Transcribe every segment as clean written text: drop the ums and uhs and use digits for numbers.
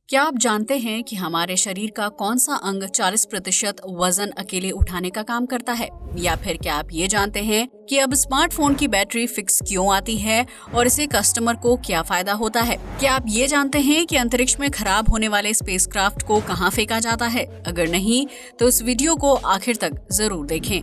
क्या आप जानते हैं कि हमारे शरीर का कौन सा अंग 40% वजन अकेले उठाने का काम करता है? या फिर क्या आप ये जानते हैं कि अब स्मार्टफोन की बैटरी फिक्स क्यों आती है और इसे कस्टमर को क्या फायदा होता है? क्या आप ये जानते हैं कि अंतरिक्ष में खराब होने वाले स्पेसक्राफ्ट को कहाँ फेंका जाता है? अगर नहीं, तो इस वीडियो को आखिर तक जरूर देखें।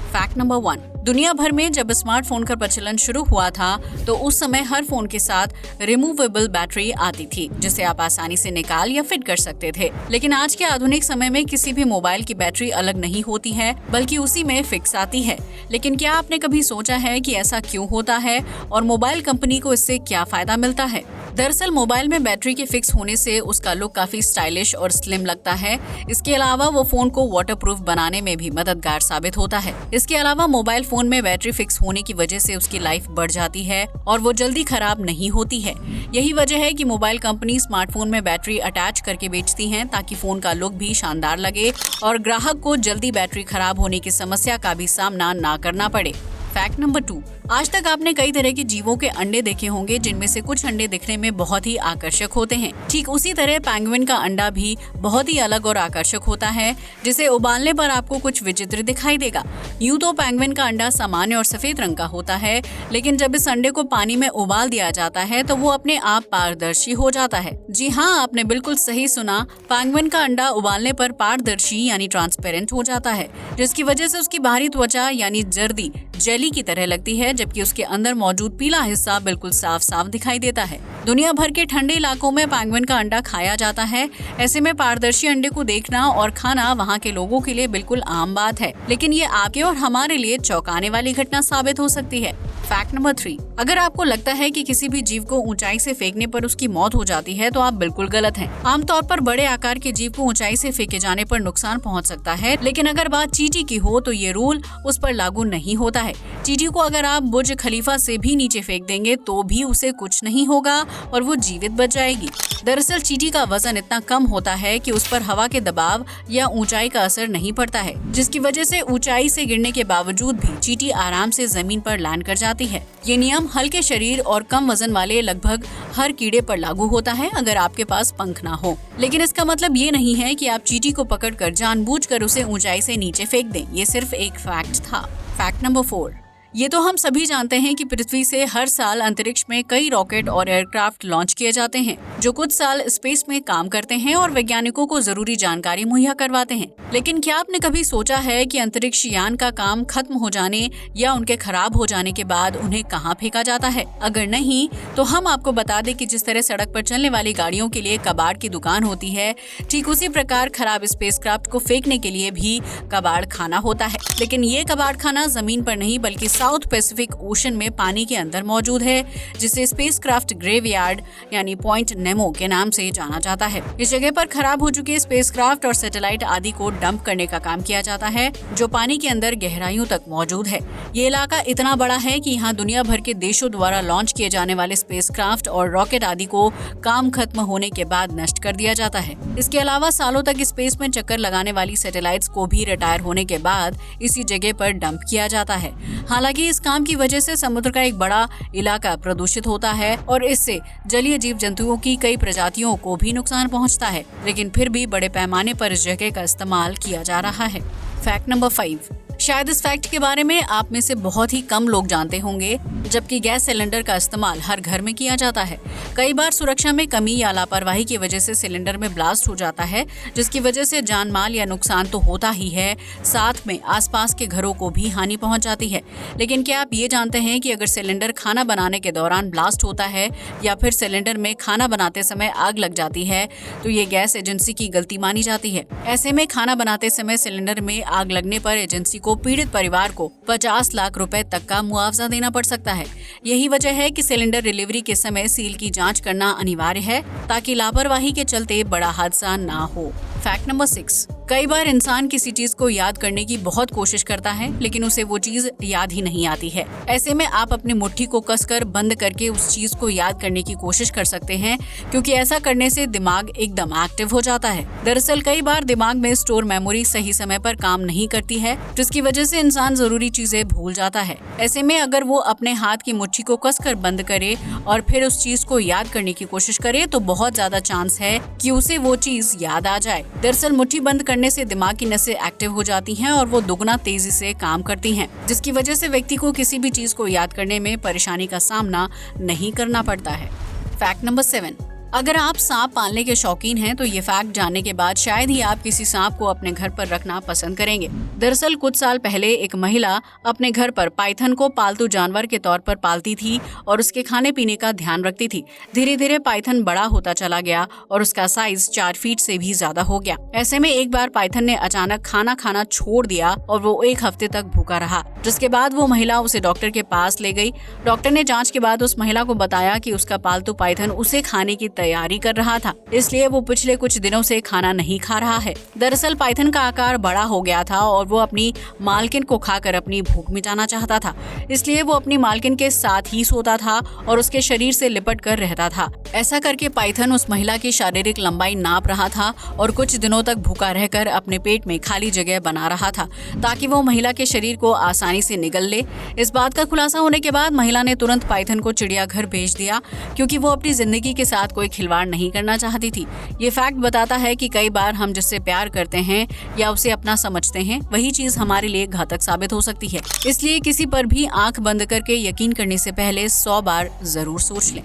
Fact number 1। दुनिया भर में जब स्मार्टफोन का प्रचलन शुरू हुआ था तो उस समय हर फोन के साथ रिमूवेबल बैटरी आती थी, जिसे आप आसानी से निकाल या फिट कर सकते थे। लेकिन आज के आधुनिक समय में किसी भी मोबाइल की बैटरी अलग नहीं होती है, बल्कि उसी में फिक्स आती है। लेकिन क्या आपने कभी सोचा है कि ऐसा क्यों होता है और मोबाइल कंपनी को इससे क्या फायदा मिलता है? दरअसल मोबाइल में बैटरी के फिक्स होने से उसका लुक काफी स्टाइलिश और स्लिम लगता है। इसके अलावा वो फोन को वाटरप्रूफ बनाने में भी मददगार साबित होता है। इसके अलावा मोबाइल फोन में बैटरी फिक्स होने की वजह से उसकी लाइफ बढ़ जाती है और वो जल्दी खराब नहीं होती है। यही वजह है कि मोबाइल कंपनी स्मार्टफोन में बैटरी अटैच करके बेचती हैं, ताकि फोन का लुक भी शानदार लगे और ग्राहक को जल्दी बैटरी खराब होने की समस्या का भी सामना ना करना पड़े। Fact number 2। आज तक आपने कई तरह के जीवों के अंडे देखे होंगे, जिनमें से कुछ अंडे दिखने में बहुत ही आकर्षक होते हैं। ठीक उसी तरह पेंगुइन का अंडा भी बहुत ही अलग और आकर्षक होता है, जिसे उबालने पर आपको कुछ विचित्र दिखाई देगा। यूं तो पेंगुइन का अंडा सामान्य और सफेद रंग का होता है, लेकिन जब इस अंडे को पानी में उबाल दिया जाता है तो वो अपने आप पारदर्शी हो जाता है। जी हाँ, आपने बिल्कुल सही सुना। पेंगुइन का अंडा उबालने पर पारदर्शी यानी ट्रांसपेरेंट हो जाता है, जिसकी वजह से उसकी बाहरी त्वचा यानी जर्दी जेली की तरह लगती है, जबकि उसके अंदर मौजूद पीला हिस्सा बिल्कुल साफ साफ दिखाई देता है। दुनिया भर के ठंडे इलाकों में पेंगुइन का अंडा खाया जाता है। ऐसे में पारदर्शी अंडे को देखना और खाना वहाँ के लोगों के लिए बिल्कुल आम बात है, लेकिन ये आपके और हमारे लिए चौंकाने वाली घटना साबित हो सकती है। Fact number 3। अगर आपको लगता है कि किसी भी जीव को ऊंचाई से फेंकने पर उसकी मौत हो जाती है, तो आप बिल्कुल गलत हैं। आमतौर पर बड़े आकार के जीव को ऊंचाई से फेंके जाने पर नुकसान पहुंच सकता है, लेकिन अगर बात चींटी की हो तो ये रूल उस पर लागू नहीं होता है। चींटी को अगर आप बुर्ज खलीफा से भी नीचे फेंक देंगे तो भी उसे कुछ नहीं होगा और वो जीवित बच जाएगी। दरअसल चींटी का वजन इतना कम होता है कि उस पर हवा के दबाव या ऊंचाई का असर नहीं पड़ता है, जिसकी वजह से ऊंचाई से गिरने के बावजूद भी चींटी आराम से जमीन पर लैंड कर जाती है। ये नियम हल्के शरीर और कम वजन वाले लगभग हर कीड़े पर लागू होता है, अगर आपके पास पंख ना हो। लेकिन इसका मतलब ये नहीं है कि आप चींटी को पकड़कर जानबूझकर उसे ऊंचाई से नीचे फेंक दें। ये सिर्फ एक फैक्ट था। Fact number 4। ये तो हम सभी जानते हैं कि पृथ्वी से हर साल अंतरिक्ष में कई रॉकेट और एयरक्राफ्ट लॉन्च किए जाते हैं, जो कुछ साल स्पेस में काम करते हैं और वैज्ञानिकों को जरूरी जानकारी मुहैया करवाते हैं। लेकिन क्या आपने कभी सोचा है कि अंतरिक्ष यान का काम खत्म हो जाने या उनके खराब हो जाने के बाद उन्हें कहाँ फेंका जाता है? अगर नहीं, तो हम आपको बता दें कि जिस तरह सड़क पर चलने वाली गाड़ियों के लिए कबाड़ की दुकान होती है, ठीक उसी प्रकार खराब स्पेसक्राफ्ट को फेंकने के लिए भी कबाड़ खाना होता है। लेकिन ये कबाड़ खाना जमीन पर नहीं, बल्कि साउथ पैसिफिक ओशन में पानी के अंदर मौजूद है, जिसे स्पेसक्राफ्ट ग्रेवयार्ड यानी पॉइंट नेमो के नाम से जाना जाता है। इस जगह पर खराब हो चुके स्पेसक्राफ्ट और सैटेलाइट आदि को डंप करने का काम किया जाता है, जो पानी के अंदर गहराइयों तक मौजूद है। ये इलाका इतना बड़ा है कि यहाँ दुनिया भर के देशों द्वारा लॉन्च किए जाने वाले स्पेसक्राफ्ट और रॉकेट आदि को काम खत्म होने के बाद नष्ट कर दिया जाता है। इसके अलावा सालों तक स्पेस में चक्कर लगाने वाली सैटेलाइट्स को भी रिटायर होने के बाद इसी जगह पर डंप किया जाता है। हालांकि इस काम की वजह से समुद्र का एक बड़ा इलाका प्रदूषित होता है और इससे जलीय जीव जंतुओं की कई प्रजातियों को भी नुकसान पहुंचता है, लेकिन फिर भी बड़े पैमाने पर इस जगह का इस्तेमाल किया जा रहा है। Fact number 5। शायद इस फैक्ट के बारे में आप में से बहुत ही कम लोग जानते होंगे, जबकि गैस सिलेंडर का इस्तेमाल हर घर में किया जाता है। कई बार सुरक्षा में कमी या लापरवाही की वजह से सिलेंडर में ब्लास्ट हो जाता है, जिसकी वजह से जान माल या नुकसान तो होता ही है, साथ में आसपास के घरों को भी हानि पहुंच जाती है। लेकिन क्या आप ये जानते हैं कि अगर सिलेंडर खाना बनाने के दौरान ब्लास्ट होता है या फिर सिलेंडर में खाना बनाते समय आग लग जाती है, तो ये गैस एजेंसी की गलती मानी जाती है। ऐसे में खाना बनाते समय सिलेंडर में आग लगने पर एजेंसी को पीड़ित परिवार को 50 लाख रुपए तक का मुआवजा देना पड़ सकता है। यही वजह है कि सिलेंडर डिलीवरी के समय सील की जांच करना अनिवार्य है, ताकि लापरवाही के चलते बड़ा हादसा ना हो। Fact number 6। कई बार इंसान किसी चीज को याद करने की बहुत कोशिश करता है, लेकिन उसे वो चीज याद ही नहीं आती है। ऐसे में आप अपनी मुट्ठी को कसकर बंद करके उस चीज को याद करने की कोशिश कर सकते हैं, क्योंकि ऐसा करने से दिमाग एकदम एक्टिव हो जाता है। दरअसल कई बार दिमाग में स्टोर मेमोरी सही समय पर काम नहीं करती है, जिसकी वजह से इंसान जरूरी चीजें भूल जाता है। ऐसे में अगर वो अपने हाथ की मुट्ठी को कसकर बंद करे और फिर उस चीज को याद करने की कोशिश करे तो बहुत ज्यादा चांस है कि उसे वो चीज याद आ जाए। दरअसल मुट्ठी बंद करने से दिमाग की नसें एक्टिव हो जाती हैं और वो दुगना तेजी से काम करती हैं, जिसकी वजह से व्यक्ति को किसी भी चीज को याद करने में परेशानी का सामना नहीं करना पड़ता है। फैक्ट नंबर 7, अगर आप सांप पालने के शौकीन हैं तो ये फैक्ट जानने के बाद शायद ही आप किसी सांप को अपने घर पर रखना पसंद करेंगे। दरअसल कुछ साल पहले एक महिला अपने घर पर पाइथन को पालतू जानवर के तौर पर पालती थी और उसके खाने पीने का ध्यान रखती थी। धीरे धीरे पाइथन बड़ा होता चला गया और उसका साइज 4 फीट से भी ज्यादा हो गया। ऐसे में एक बार पाइथन ने अचानक खाना खाना छोड़ दिया और वो 1 हफ्ते तक भूखा रहा, जिसके बाद वो महिला उसे डॉक्टर के पास ले गई। डॉक्टर ने जाँच के बाद उस महिला को बताया कि उसका पालतू पाइथन उसे खाने की तैयारी कर रहा था, इसलिए वो पिछले कुछ दिनों से खाना नहीं खा रहा है। दरअसल पाइथन का आकार बड़ा हो गया था और वो अपनी मालकिन को खाकर अपनी भूख मिटाना चाहता था, इसलिए वो अपनी मालकिन के साथ ही सोता था और उसके शरीर से लिपट कर रहता था। ऐसा करके पाइथन उस महिला की शारीरिक लंबाई नाप रहा था और कुछ दिनों तक भूखा रहकर अपने पेट में खाली जगह बना रहा था, ताकि वो महिला के शरीर को आसानी से निगल ले। इस बात का खुलासा होने के बाद महिला ने तुरंत पाइथन को चिड़ियाघर भेज दिया, क्योंकि वो अपनी जिंदगी के साथ कोई खिलवाड़ नहीं करना चाहती थी। ये फैक्ट बताता है कि कई बार हम जिससे प्यार करते हैं या उसे अपना समझते हैं, वही चीज हमारे लिए घातक साबित हो सकती है। इसलिए किसी पर भी आंख बंद करके यकीन करने से पहले 100 बार जरूर सोच लें।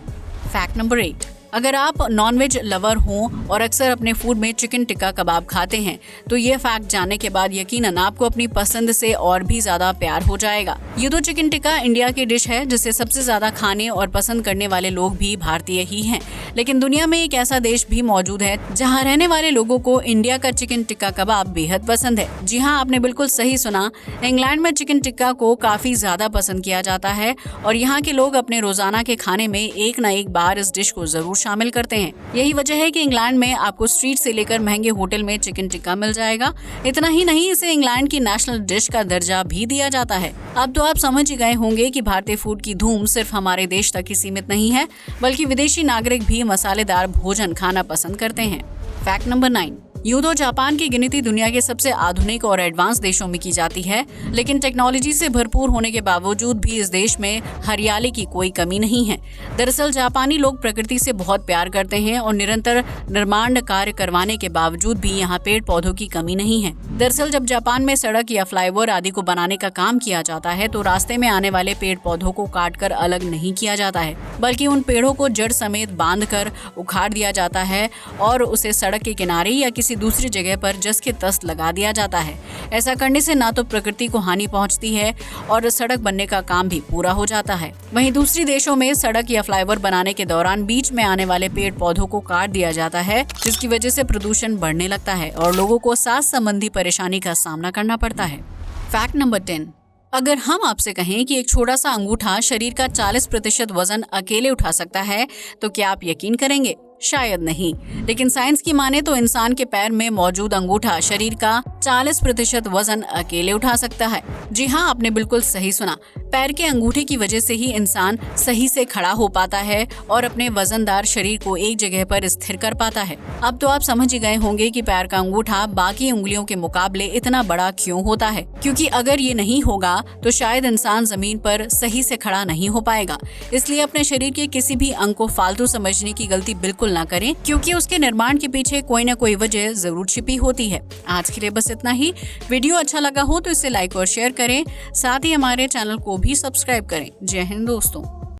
फैक्ट नंबर 8, अगर आप नॉनवेज लवर हों और अक्सर अपने फूड में चिकन टिक्का कबाब खाते हैं तो ये फैक्ट जानने के बाद यकीनन आपको अपनी पसंद से और भी ज्यादा प्यार हो जाएगा। ये तो चिकन टिक्का इंडिया की डिश है जिसे सबसे ज्यादा खाने और पसंद करने वाले लोग भी भारतीय ही हैं, लेकिन दुनिया में एक ऐसा देश भी मौजूद है जहाँ रहने वाले लोगों को इंडिया का चिकन टिक्का कबाब बेहद पसंद है। जी हाँ, आपने बिल्कुल सही सुना, इंग्लैंड में चिकन टिक्का को काफी ज्यादा पसंद किया जाता है और यहाँ के लोग अपने रोजाना के खाने में एक न एक बार इस डिश को जरूर शामिल करते हैं। यही वजह है कि इंग्लैंड में आपको स्ट्रीट से लेकर महंगे होटल में चिकन टिक्का मिल जाएगा। इतना ही नहीं, इसे इंग्लैंड की नेशनल डिश का दर्जा भी दिया जाता है। अब तो आप समझ ही गए होंगे कि भारतीय फूड की धूम सिर्फ हमारे देश तक ही सीमित नहीं है, बल्कि विदेशी नागरिक भी मसालेदार भोजन खाना पसंद करते हैं। फैक्ट नंबर 9, यूं तो जापान की गिनती दुनिया के सबसे आधुनिक और एडवांस देशों में की जाती है, लेकिन टेक्नोलॉजी से भरपूर होने के बावजूद भी इस देश में हरियाली की कोई कमी नहीं है। दरअसल जापानी लोग प्रकृति से बहुत प्यार करते हैं और निरंतर निर्माण कार्य करवाने के बावजूद भी यहाँ पेड़ पौधों की कमी नहीं है। दरअसल जब जापान में सड़क या फ्लाईओवर आदि को बनाने का काम किया जाता है तो रास्ते में आने वाले पेड़ पौधों को काट कर अलग नहीं किया जाता है, बल्कि उन पेड़ों को जड़ समेत बांध कर उखाड़ दिया जाता है और उसे सड़क के किनारे या किसी दूसरी जगह पर जस के तस लगा दिया जाता है। ऐसा करने से ना तो प्रकृति को हानि पहुंचती है और सड़क बनने का काम भी पूरा हो जाता है। वहीं दूसरी देशों में सड़क या फ्लाईओवर बनाने के दौरान बीच में आने वाले पेड़ पौधों को काट दिया जाता है, जिसकी वजह से प्रदूषण बढ़ने लगता है और लोगों को सांस संबंधी परेशानी का सामना करना पड़ता है। फैक्ट नंबर 10, अगर हम आपसे कहें कि एक छोटा सा अंगूठा शरीर का 40% वजन अकेले उठा सकता है तो क्या आप यकीन करेंगे? शायद नहीं, लेकिन साइंस की माने तो इंसान के पैर में मौजूद अंगूठा शरीर का 40% वजन अकेले उठा सकता है। जी हाँ, आपने बिल्कुल सही सुना। पैर के अंगूठे की वजह से ही इंसान सही से खड़ा हो पाता है और अपने वजनदार शरीर को एक जगह पर स्थिर कर पाता है। अब तो आप समझ ही गए होंगे कि पैर का अंगूठा बाकी उंगलियों के मुकाबले इतना बड़ा क्यों होता है, क्योंकि अगर ये नहीं होगा तो शायद इंसान जमीन पर सही से खड़ा नहीं हो पाएगा। इसलिए अपने शरीर के किसी भी अंग को फालतू समझने की गलती बिल्कुल ना करें, क्योंकि उसके निर्माण के पीछे कोई न कोई वजह जरूर छिपी होती है। आज के लिए बस इतना ही। वीडियो अच्छा लगा हो तो इसे लाइक और शेयर करें, साथ ही हमारे चैनल को भी सब्सक्राइब करें। जय हिंद दोस्तों।